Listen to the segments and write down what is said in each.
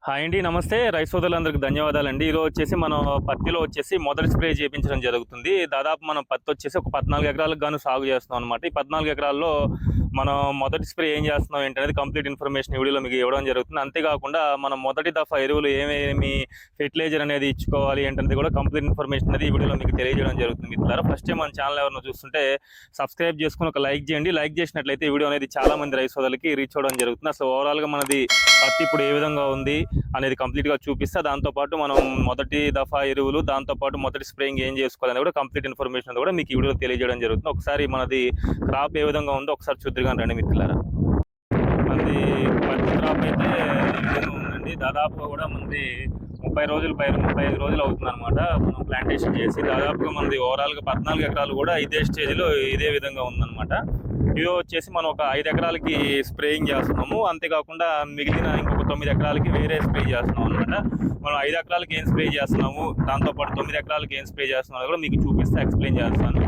Hi అండి. నమస్తే. రైతు సోదరులందరికీ ధన్యవాదాలండి. ఈరోజు వచ్చేసి మనం పత్తిలో వచ్చేసి మొదటి స్ప్రే చేపించడం జరుగుతుంది. దాదాపు మనం పత్తి వచ్చేసి ఒక 14 ఎకరాలకు గాను సాగు చేస్తున్నాం అనమాట. ఈ 14 ఎకరాల్లో మనం మొదటి స్ప్రే ఏం చేస్తున్నాం ఏంటనేది కంప్లీట్ ఇన్ఫర్మేషన్ ఈ వీడియోలో మీకు ఇవ్వడం జరుగుతుంది. అంతేకాకుండా మనం మొదటి దఫా ఎరువులు ఏమేమి ఫెర్టిలైజర్ అనేది ఇచ్చుకోవాలి ఏంటనేది కూడా కంప్లీట్ ఇన్ఫర్మేషన్ అనేది ఈ వీడియోలో మీకు తెలియజేయడం జరుగుతుంది మిత్రులారా. ఫస్ట్ టైం మన ఛానల్ ఎవరైనా చూస్తుంటే సబ్స్క్రైబ్ చేసుకుని ఒక లైక్ చేయండి. లైక్ చేసినట్లయితే ఈ వీడియో అనేది చాలా మంది రైతు సోదరులకి రీచ్ అవ్వడం జరుగుతుంది. అసలు ఓవరాల్గా మనది పత్తి ఇప్పుడు ఏ విధంగా ఉంది అనేది కంప్లీట్గా చూపిస్తా. దాంతోపాటు మనం మొదటి దఫా ఎరువులు, దాంతోపాటు మొదటి స్ప్రేయింగ్ ఏం చేసుకోవాలని కూడా కంప్లీట్ ఇన్ఫర్మేషన్ కూడా మీకు ఈ వీడియోలో తెలియజేయడం జరుగుతుంది. ఒకసారి మనది క్రాప్ ఏ విధంగా ఉందో ఒకసారి చూద్దాం రండి మిత్రులారా. మనది పత్తి క్రాప్ అయితే ఈ విధంగా ఉందండి. దాదాపుగా కూడా మనది 30 రోజులు 35 రోజులు అవుతుంది అనమాట మనం ప్లాంటేషన్ చేసి. దాదాపుగా మనది ఓవరాల్గా 14 ఎకరాలు కూడా ఇదే స్టేజ్లో ఇదే విధంగా ఉందన్నమాట. ఇది వచ్చేసి మనం ఒక 5 ఎకరాలకి స్ప్రేయింగ్ చేస్తున్నాము. అంతేకాకుండా మిగిలిన ఇంకొక 9 ఎకరాలకి వేరే స్ప్రే చేస్తున్నాం అనమాట. మనం 5 ఎకరాలకి ఏం స్ప్రే చేస్తున్నాము, దాంతోపాటు 9 ఎకరాలకి ఏం స్ప్రే చేస్తున్నామో కూడా మీకు చూపిస్తే ఎక్స్ప్లెయిన్ చేస్తాను.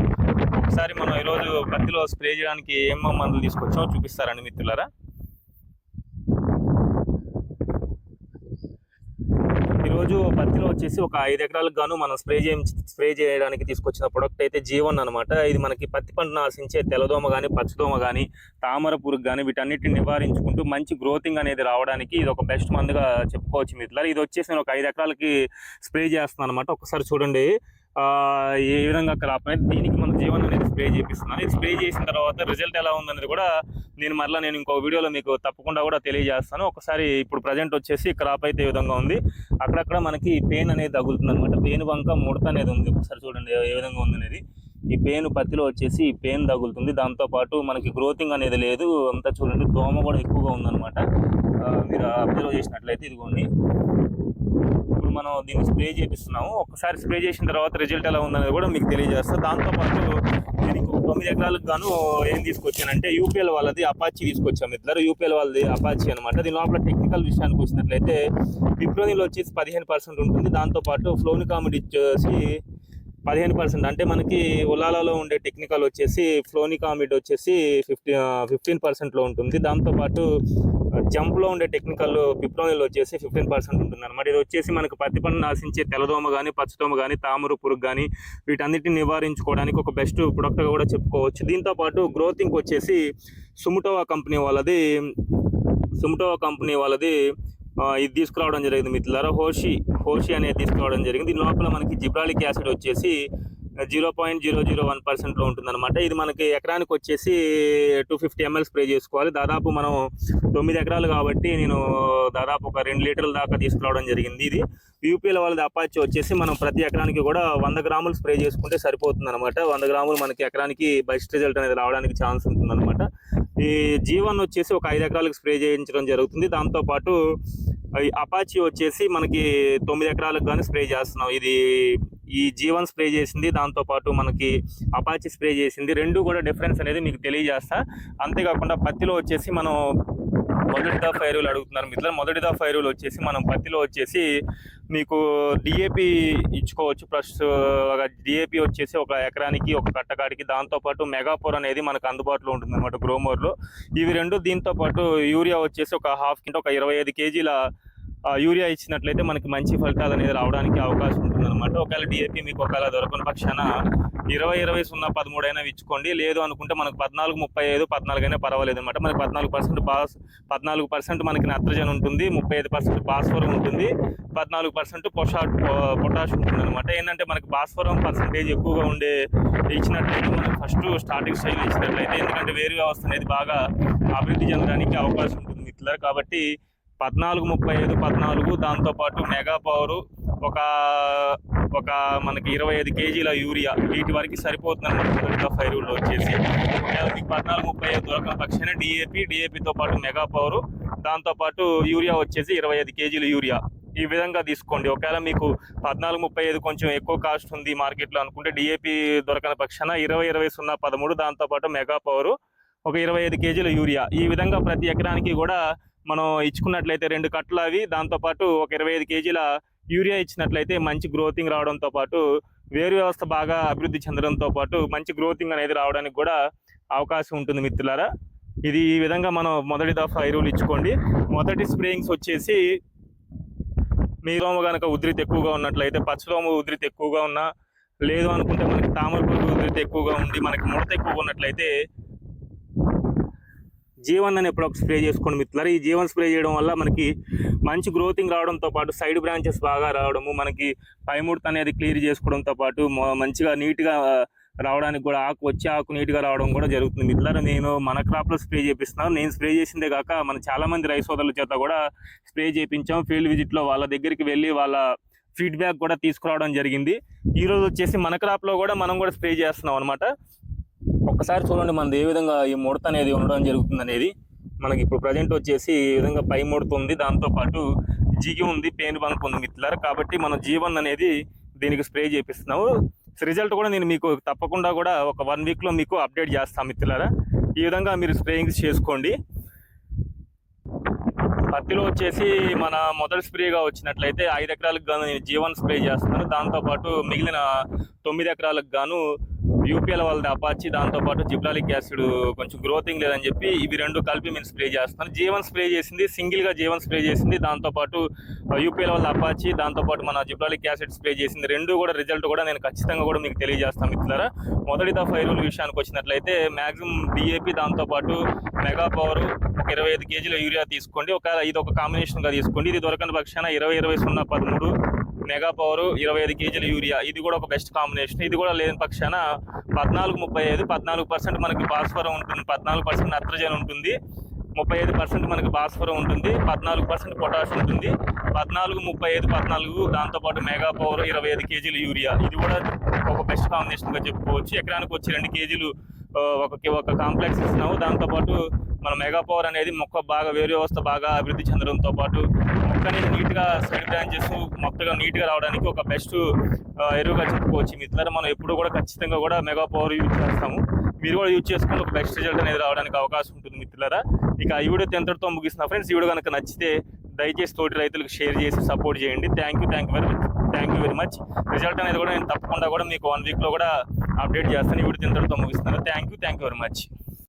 ఒకసారి మనం ఈరోజు పత్తిలో స్ప్రే చేయడానికి ఏం మందులు తీసుకొచ్చామో చూపిస్తారండి మిత్రులారా. ఈరోజు పత్తిలో వచ్చేసి ఒక 5 ఎకరాలకు గాను మనం స్ప్రే చేయడానికి తీసుకొచ్చిన ప్రొడక్ట్ అయితే జీవన్ అనమాట. ఇది మనకి పత్తి పంటను ఆశించే తెల్లదోమ కానీ, పచ్చదోమ కానీ, తామర పురుగు కానీ వీటన్నిటిని నివారించుకుంటూ మంచి గ్రోతింగ్ అనేది రావడానికి ఇది ఒక బెస్ట్ మందుగా చెప్పుకోవచ్చు మిత్రులారా. ఇది వచ్చేసి నేను ఒక 5 ఎకరాలకి స్ప్రే చేస్తున్నాను అనమాట. ఒకసారి చూడండి ఏ విధంగా క్రాప్ అనేది. దీనికి మన జీవన్ అనేది స్ప్రే చేపిస్తున్నాను. ఇది స్ప్రే చేసిన తర్వాత రిజల్ట్ ఎలా ఉందనేది కూడా నేను ఇంకో వీడియోలో మీకు తప్పకుండా కూడా తెలియజేస్తాను. ఒకసారి ఇప్పుడు ప్రజెంట్ వచ్చేసి క్రాప్ అయితే ఈ విధంగా ఉంది. అక్కడక్కడ మనకి పెయిన్ అనేది తగులుతుంది అనమాట. పెయిన్ వంక ముడత అనేది ఉంది. ఒకసారి చూడండి ఏ విధంగా ఉందనేది. ఈ పెయిన్ పత్తిలో వచ్చేసి పెయిన్ తగులుతుంది. దాంతోపాటు మనకి గ్రోతింగ్ అనేది లేదు. అంతా చూడండి దోమ కూడా ఎక్కువగా ఉందన్నమాట. మీరు అబ్జర్వ్ చేసినట్లయితే ఇదిగోండి ఇప్పుడు మనం దీన్ని స్ప్రే చేపిస్తున్నాము. ఒకసారి స్ప్రే చేసిన తర్వాత రిజల్ట్ ఎలా ఉందనేది కూడా మీకు తెలియజేస్తాను. దాంతోపాటు నేను ఇంకొక 9 ఎకరాలకు గాను ఏం తీసుకొచ్చానంటే యూపీఎల్ వాళ్ళది అపాచీ తీసుకొచ్చాము ఇద్దరు. యూపీఎల్ వాళ్ళది అపాచీ అనమాట. దీని లోపల టెక్నికల్ విషయానికి వచ్చినట్లయితే పిప్రోనిల్ వచ్చేసి 15% ఉంటుంది. దాంతోపాటు ఫ్లోనికామిడ్ వచ్చేసి 15%. అంటే మనకి ఉలాలలో ఉండే టెక్నికల్ వచ్చేసి ఫ్లోనికామిడ్ వచ్చేసి 15%లో ఉంటుంది. దాంతోపాటు జంప్లో ఉండే టెక్నికల్ పిప్రోనిల్ వచ్చేసి 15% ఉంటుంది అనమాట. ఇది వచ్చేసి మనకు పత్తి పంటను ఆశించే తెల్లదోమ కానీ, పచ్చదోమ కానీ, తామర పురుగు కానీ వీటన్నిటిని నివారించుకోవడానికి ఒక బెస్ట్ ప్రొడక్ట్గా కూడా చెప్పుకోవచ్చు. దీంతోపాటు గ్రోతింగ్ వచ్చేసి సుముటోవా కంపెనీ వాళ్ళది ఇది తీసుకురావడం జరిగింది మిత్రులారా. హోషి అనేది తీసుకురావడం జరిగింది. దీని లోపల మనకి జిబ్రాలిక్ యాసిడ్ వచ్చేసి 0.001%లో ఉంటుందన్నమాట. ఇది మనకి ఎకరానికి వచ్చేసి 250 ml స్ప్రే చేసుకోవాలి. దాదాపు మనం 9 ఎకరాలు కాబట్టి నేను దాదాపు ఒక 2 లీటర్ల దాకా తీసుకురావడం జరిగింది. ఇది యూపీఎల్ వాళ్ళది అపాచీ వచ్చేసి మనం ప్రతి ఎకరానికి కూడా 100 గ్రాములు స్ప్రే చేసుకుంటే సరిపోతుంది అనమాట. 100 గ్రాములు మనకి ఎకరానికి బెస్ట్ రిజల్ట్ అనేది రావడానికి ఛాన్స్ ఉంటుందన్నమాట. ఈ జీవన్ వచ్చేసి ఒక 5 ఎకరాలకు స్ప్రే చేయించడం జరుగుతుంది. దాంతోపాటు అపాచీ వచ్చేసి మనకి 9 ఎకరాలకు కానీ స్ప్రే చేస్తున్నాం. ఈ జీవన్ స్ప్రే చేసింది, దాంతోపాటు మనకి అపాచీ స్ప్రే చేసింది, రెండు కూడా డిఫరెన్స్ అనేది మీకు తెలియజేస్తా. అంతేకాకుండా పత్తిలో వచ్చేసి మనం మొదటి దఫా ఎరువులు అడుగుతున్నారు మిత్రులు. మొదటి దఫా ఎరువులు వచ్చేసి మనం పత్తిలో వచ్చేసి మీకు డిఏపి ఇచ్చుకోవచ్చు. ప్లస్ డిఏపి వచ్చేసి ఒక ఎకరానికి ఒక కట్టకాడికి, దాంతోపాటు మెగాపోర్ అనేది మనకు అందుబాటులో ఉంటుంది అనమాట గ్రోమోర్లో. ఇవి రెండు. దీంతోపాటు యూరియా వచ్చేసి ఒక హాఫ్ కింట ఒక 25 కేజీల యూరియా ఇచ్చినట్లయితే మనకి మంచి ఫలితాలు అనేది రావడానికి అవకాశం ఉంటుందన్నమాట. ఒకవేళ డిఏపి మీకు ఒకవేళ దొరకని పక్షాన 20-20-0-13 అయినా ఇచ్చుకోండి. లేదు అనుకుంటే మనకు 14-35 14 అయినా పర్వాలేదు అనమాట. మనకి 14% మనకి నత్రజని ఉంటుంది, 35% భాస్వరం ఉంటుంది, 14% పొటాష్ ఉంటుంది అనమాట. ఏంటంటే మనకి భాస్వరం పర్సంటేజ్ ఎక్కువగా ఉండే ఇచ్చినట్లయితే మనకి ఫస్ట్ స్టార్టింగ్ స్టైల్ ఇచ్చినట్లయితే, ఎందుకంటే వేరు వ్యవస్థ అనేది బాగా అభివృద్ధి చెందడానికి అవకాశం ఉంటుంది మిత్రులారా. కాబట్టి 14-35-14, దాంతోపాటు మెగా పవరు ఒక మనకి 25 కేజీల యూరియా, వీటి వరకు సరిపోతుంది అనమాట. ఎరువుల్లో వచ్చేసి మీకు 14-35 దొరకని పక్షాన డిఏపితో పాటు మెగా పవరు, దాంతోపాటు యూరియా వచ్చేసి 25 కేజీల యూరియా ఈ విధంగా తీసుకోండి. ఒకవేళ మీకు 14-35 కొంచెం ఎక్కువ కాస్ట్ ఉంది మార్కెట్లో అనుకుంటే డిఏపి దొరకని పక్షాన 20-20-0-13, దాంతోపాటు మెగా పవరు ఒక 25 కేజీల యూరియా ఈ విధంగా ప్రతి ఎకరానికి కూడా మనం ఇచ్చుకున్నట్లయితే 2 కట్టలు అవి, దాంతోపాటు ఒక 25 కేజీల యూరియా ఇచ్చినట్లయితే మంచి గ్రోతింగ్ రావడంతో పాటు వేరు వ్యవస్థ బాగా అభివృద్ధి చెందడంతో పాటు మంచి గ్రోతింగ్ అనేది రావడానికి కూడా అవకాశం ఉంటుంది మిత్రులారా. ఇది ఈ విధంగా మనం మొదటి దఫా ఎరువులు ఇచ్చుకోండి. మొదటి స్ప్రేయింగ్స్ వచ్చేసి మీ దోమ కనుక ఉధృతి ఎక్కువగా ఉన్నట్లయితే, పచ్చదోమ ఉధృతి ఎక్కువగా ఉన్నా, లేదు అనుకుంటే మనకి తామర పురుగు ఉధృతి ఎక్కువగా ఉండి మనకి ముడత ఎక్కువగా ఉన్నట్లయితే జీవన్ అని ఎప్పుడో స్ప్రే చేసుకోండి మిత్రులారా. ఈ జీవన్ స్ప్రే చేయడం వల్ల మనకి మంచి గ్రోతింగ్ రావడంతో పాటు సైడ్ బ్రాంచెస్ బాగా రావడము, మనకి పైముడత అనేది క్లియర్ చేసుకోవడంతో పాటు మంచిగా నీట్గా రావడానికి కూడా ఆకు నీట్గా రావడం కూడా జరుగుతుంది మిత్రులారా. నేను మన క్రాప్లో స్ప్రే చేపిస్తున్నాను. నేను స్ప్రే చేసిందే కాక మన చాలామంది రైతు సోదరుల చేత కూడా స్ప్రే చేయించాం. ఫీల్డ్ విజిట్లో వాళ్ళ దగ్గరికి వెళ్ళి వాళ్ళ ఫీడ్బ్యాక్ కూడా తీసుకురావడం జరిగింది. ఈరోజు వచ్చేసి మన క్రాప్లో కూడా మనం కూడా స్ప్రే చేస్తున్నాం అనమాట. ఒక్కసారి చూడండి మనది ఏ విధంగా ఈ ముడత అనేది ఉండడం జరుగుతుంది అనేది. మనకి ఇప్పుడు ప్రజెంట్ వచ్చేసి ఈ విధంగా పై ముడత ఉంది, దాంతోపాటు జిగి ఉంది, పేను బంక్ ఉంది మిత్రులారా. కాబట్టి మనం జీవన్ అనేది దీనికి స్ప్రే చేపిస్తున్నాము. రిజల్ట్ కూడా నేను మీకు తప్పకుండా కూడా ఒక 1 వీక్లో మీకు అప్డేట్ చేస్తాను మిత్రులారా. ఈ విధంగా మీరు స్ప్రేయింగ్స్ చేసుకోండి. పత్తిలో వచ్చేసి మన మొదటి స్ప్రేగా వచ్చినట్లయితే 5 ఎకరాలకు గాను నేను జీవన్ స్ప్రే చేస్తున్నాను. దాంతోపాటు మిగిలిన 9 ఎకరాలకు గాను యూపీఎల్ వాళ్ళది అపాచి, దాంతోపాటు జిబ్రాలిక్ యాసిడ్ కొంచెం గ్రోతింగ్ లేదని చెప్పి ఇవి 2 కలిపి నేను స్ప్రే చేస్తాను. జీవన్ స్ప్రే చేసింది సింగిల్గా జీవన్ స్ప్రే చేసింది, దాంతోపాటు యూపీఎల్ వాళ్ళ అపాచి, దాంతోపాటు మన జిబ్రాలిక్ యాసిడ్ స్ప్రే చేసింది. 2 కూడా రిజల్ట్ కూడా నేను ఖచ్చితంగా కూడా మీకు తెలియజేస్తాను మిత్రులారా. మొదటి దఫా ఎరువుల విషయానికి వచ్చినట్లయితే మ్యాక్సిమం డిఏపి, దాంతోపాటు మెగా పవర్ ఒక 25 కేజీల యూరియా తీసుకోండి. ఇది ఒక కాంబినేషన్గా తీసుకోండి. ఇది దొరకని పక్షాన 20-20-0-13 మెగా పవర్ 25 కేజీల యూరియా, ఇది కూడా ఒక బెస్ట్ కాంబినేషన్. ఇది కూడా లేని పక్షాన 14-35 14% మనకి భాస్వరం ఉంటుంది, 14% నత్రజని ఉంటుంది, 35% మనకి భాస్వరం ఉంటుంది, 14% పొటాష్ ఉంటుంది, 14-35-14 దాంతోపాటు మెగా పవర్ 25 కేజీల యూరియా, ఇది కూడా ఒక బెస్ట్ కాంబినేషన్గా చెప్పుకోవచ్చు. ఎకరానికి వచ్చి 2 కేజీలు ఒక కాంప్లెక్స్ ఇస్తున్నాము. దాంతోపాటు మన మెగా పవర్ అనేది మొక్క బాగా వేరు వ్యవస్థ బాగా అభివృద్ధి చెందడంతో పాటు మొక్క అనేది నీట్గా సైడ్ బ్రాంచెస్ మొత్తగా నీట్గా రావడానికి ఒక బెస్ట్ ఎరువుగా చెప్పుకోవచ్చు మిత్రులారా. మనం ఎప్పుడు కూడా ఖచ్చితంగా కూడా మెగా పవర్ యూజ్ చేస్తాము. మీరు కూడా యూజ్ చేసుకుని ఒక బెస్ట్ రిజల్ట్ అనేది రావడానికి అవకాశం ఉంటుంది మిత్రులారా. ఇక ఈ వీడియో ఎంతటితో ముగిస్తున్నా ఫ్రెండ్స్. ఈ వీడియో కనుక నచ్చితే దయచేసి తోటి రైతులకు షేర్ చేసి సపోర్ట్ చేయండి. Thank you very much. Result అనేది కూడా నేను తప్పకుండా కూడా మీకు 1 వీక్లో కూడా అప్డేట్ చేస్తాను. ఈ వీడియో ఎంతటితో ముగిస్తున్నాను. Thank you very much.